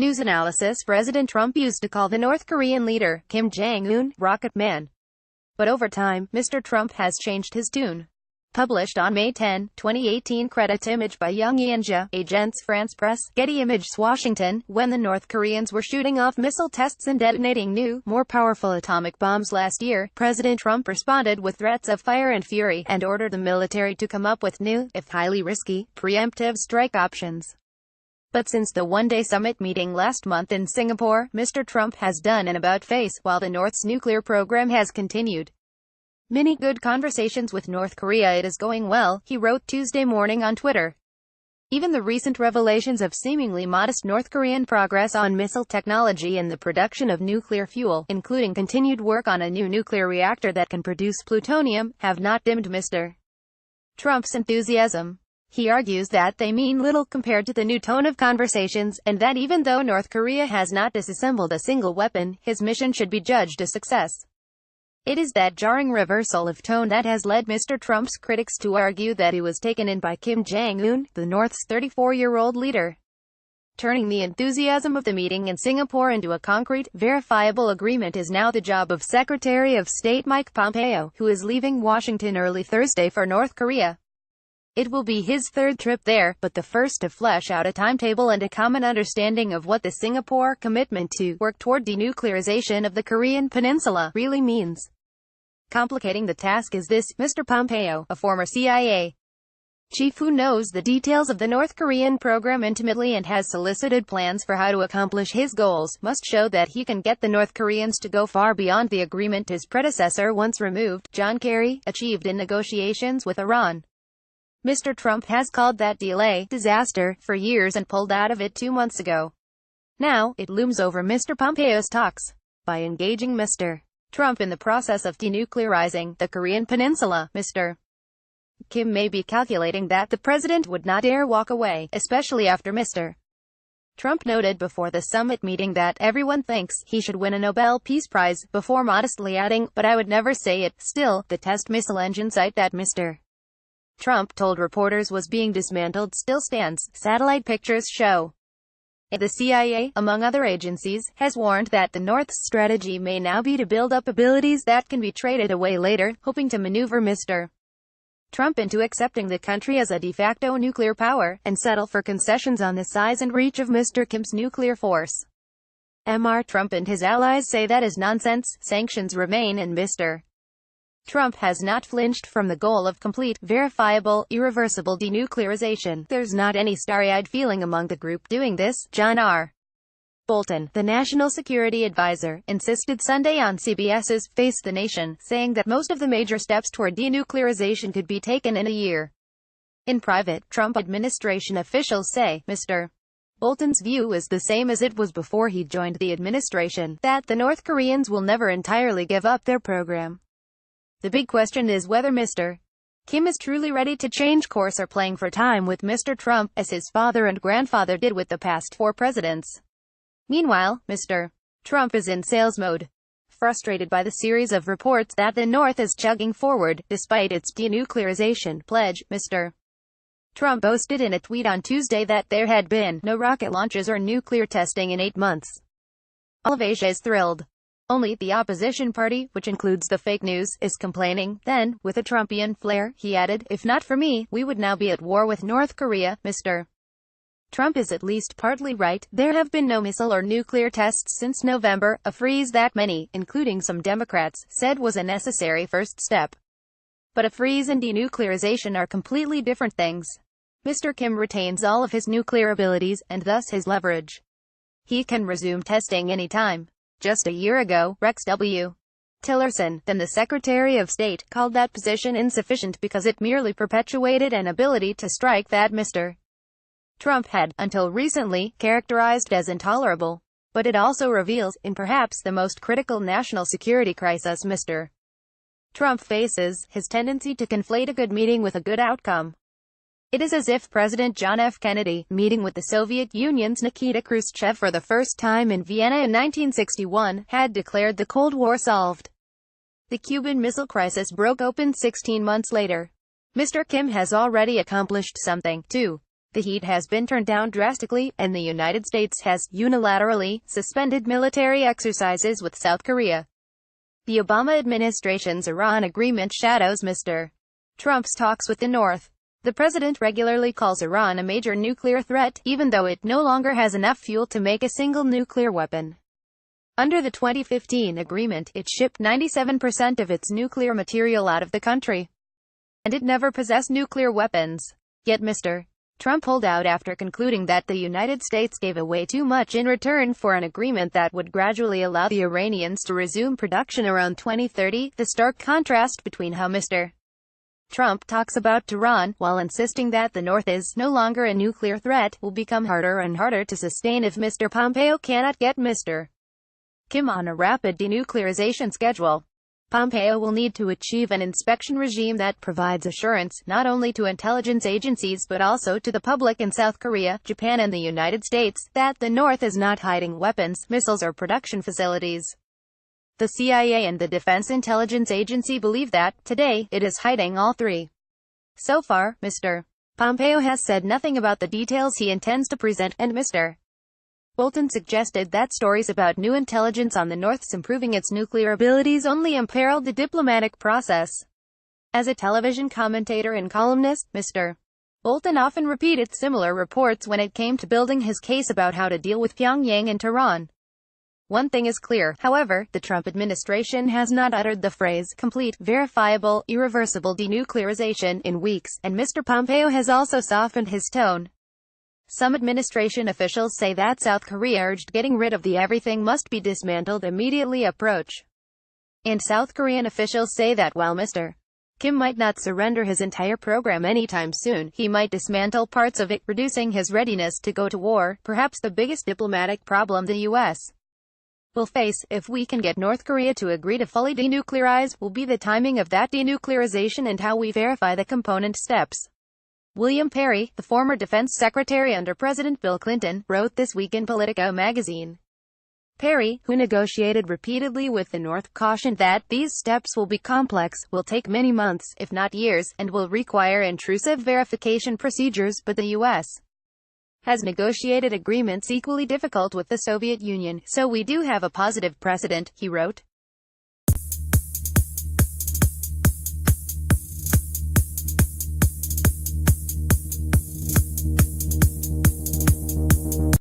News analysis: President Trump used to call the North Korean leader, Kim Jong-un, Rocket Man. But over time, Mr. Trump has changed his tune. Published on May 10, 2018. Credits image by Young Yanja, Agence France Presse, Getty Images. Washington. When the North Koreans were shooting off missile tests and detonating new, more powerful atomic bombs last year, President Trump responded with threats of fire and fury, and ordered the military to come up with new, if highly risky, preemptive strike options. But since the one-day summit meeting last month in Singapore, Mr. Trump has done an about-face, while the North's nuclear program has continued. Many good conversations with North Korea. It is going well, he wrote Tuesday morning on Twitter. Even the recent revelations of seemingly modest North Korean progress on missile technology and the production of nuclear fuel, including continued work on a new nuclear reactor that can produce plutonium, have not dimmed Mr. Trump's enthusiasm. He argues that they mean little compared to the new tone of conversations, and that even though North Korea has not disassembled a single weapon, his mission should be judged a success. It is that jarring reversal of tone that has led Mr. Trump's critics to argue that he was taken in by Kim Jong-un, the North's 34-year-old leader. Turning the enthusiasm of the meeting in Singapore into a concrete, verifiable agreement is now the job of Secretary of State Mike Pompeo, who is leaving Washington early Thursday for North Korea. It will be his third trip there, but the first to flesh out a timetable and a common understanding of what the Singapore commitment to work toward denuclearization of the Korean peninsula really means. Complicating the task is this: Mr. Pompeo, a former CIA chief who knows the details of the North Korean program intimately and has solicited plans for how to accomplish his goals, must show that he can get the North Koreans to go far beyond the agreement his predecessor, once removed, John Kerry, achieved in negotiations with Iran. Mr. Trump has called that deal a disaster for years and pulled out of it 2 months ago. Now, it looms over Mr. Pompeo's talks. By engaging Mr. Trump in the process of denuclearizing the Korean peninsula, Mr. Kim may be calculating that the president would not dare walk away, especially after Mr. Trump noted before the summit meeting that everyone thinks he should win a Nobel Peace Prize, before modestly adding, "But I would never say it." Still, the test missile engine site that Mr. Trump told reporters was being dismantled still stands, satellite pictures show. The CIA, among other agencies, has warned that the North's strategy may now be to build up abilities that can be traded away later, hoping to maneuver Mr. Trump into accepting the country as a de facto nuclear power, and settle for concessions on the size and reach of Mr. Kim's nuclear force. Mr. Trump and his allies say that is nonsense. Sanctions remain, and Mr. Trump has not flinched from the goal of complete, verifiable, irreversible denuclearization. There's not any starry-eyed feeling among the group doing this. John R. Bolton, the national security advisor, insisted Sunday on CBS's Face the Nation, saying that most of the major steps toward denuclearization could be taken in a year. In private, Trump administration officials say, Mr. Bolton's view is the same as it was before he joined the administration, that the North Koreans will never entirely give up their program. The big question is whether Mr. Kim is truly ready to change course or playing for time with Mr. Trump, as his father and grandfather did with the past 4 presidents. Meanwhile, Mr. Trump is in sales mode. Frustrated by the series of reports that the North is chugging forward, despite its denuclearization pledge, Mr. Trump boasted in a tweet on Tuesday that there had been no rocket launches or nuclear testing in 8 months. All of Asia is thrilled. Only the opposition party, which includes the fake news, is complaining. Then, with a Trumpian flair, he added, "If not for me, we would now be at war with North Korea." Mr. Trump is at least partly right. There have been no missile or nuclear tests since November, a freeze that many, including some Democrats, said was a necessary first step. But a freeze and denuclearization are completely different things. Mr. Kim retains all of his nuclear abilities, and thus his leverage. He can resume testing anytime. Just a year ago, Rex W. Tillerson, then the Secretary of State, called that position insufficient because it merely perpetuated an ability to strike that Mr. Trump had, until recently, characterized as intolerable. But it also reveals, in perhaps the most critical national security crisis Mr. Trump faces, his tendency to conflate a good meeting with a good outcome. It is as if President John F. Kennedy, meeting with the Soviet Union's Nikita Khrushchev for the first time in Vienna in 1961, had declared the Cold War solved. The Cuban Missile Crisis broke open 16 months later. Mr. Kim has already accomplished something, too. The heat has been turned down drastically, and the United States has unilaterally suspended military exercises with South Korea. The Obama administration's Iran agreement shadows Mr. Trump's talks with the North. The president regularly calls Iran a major nuclear threat, even though it no longer has enough fuel to make a single nuclear weapon. Under the 2015 agreement, it shipped 97% of its nuclear material out of the country, and it never possessed nuclear weapons. Yet Mr. Trump pulled out after concluding that the United States gave away too much in return for an agreement that would gradually allow the Iranians to resume production around 2030. The stark contrast between how Mr. Trump talks about Tehran, while insisting that the North is no longer a nuclear threat, will become harder and harder to sustain if Mr. Pompeo cannot get Mr. Kim on a rapid denuclearization schedule. Pompeo will need to achieve an inspection regime that provides assurance, not only to intelligence agencies but also to the public in South Korea, Japan and the United States, that the North is not hiding weapons, missiles or production facilities. The CIA and the Defense Intelligence Agency believe that, today, it is hiding all three. So far, Mr. Pompeo has said nothing about the details he intends to present, and Mr. Bolton suggested that stories about new intelligence on the North's improving its nuclear abilities only imperiled the diplomatic process. As a television commentator and columnist, Mr. Bolton often repeated similar reports when it came to building his case about how to deal with Pyongyang and Tehran. One thing is clear, however, the Trump administration has not uttered the phrase, complete, verifiable, irreversible denuclearization, in weeks, and Mr. Pompeo has also softened his tone. Some administration officials say that South Korea urged getting rid of the everything must be dismantled immediately approach. And South Korean officials say that while Mr. Kim might not surrender his entire program anytime soon, he might dismantle parts of it, reducing his readiness to go to war. Perhaps the biggest diplomatic problem the U.S. will face, if we can get North Korea to agree to fully denuclearize, will be the timing of that denuclearization and how we verify the component steps. William Perry, the former defense secretary under President Bill Clinton, wrote this week in Politico magazine. Perry, who negotiated repeatedly with the North, cautioned that these steps will be complex, will take many months, if not years, and will require intrusive verification procedures, but the U.S. has negotiated agreements equally difficult with the Soviet Union, so we do have a positive precedent, he wrote.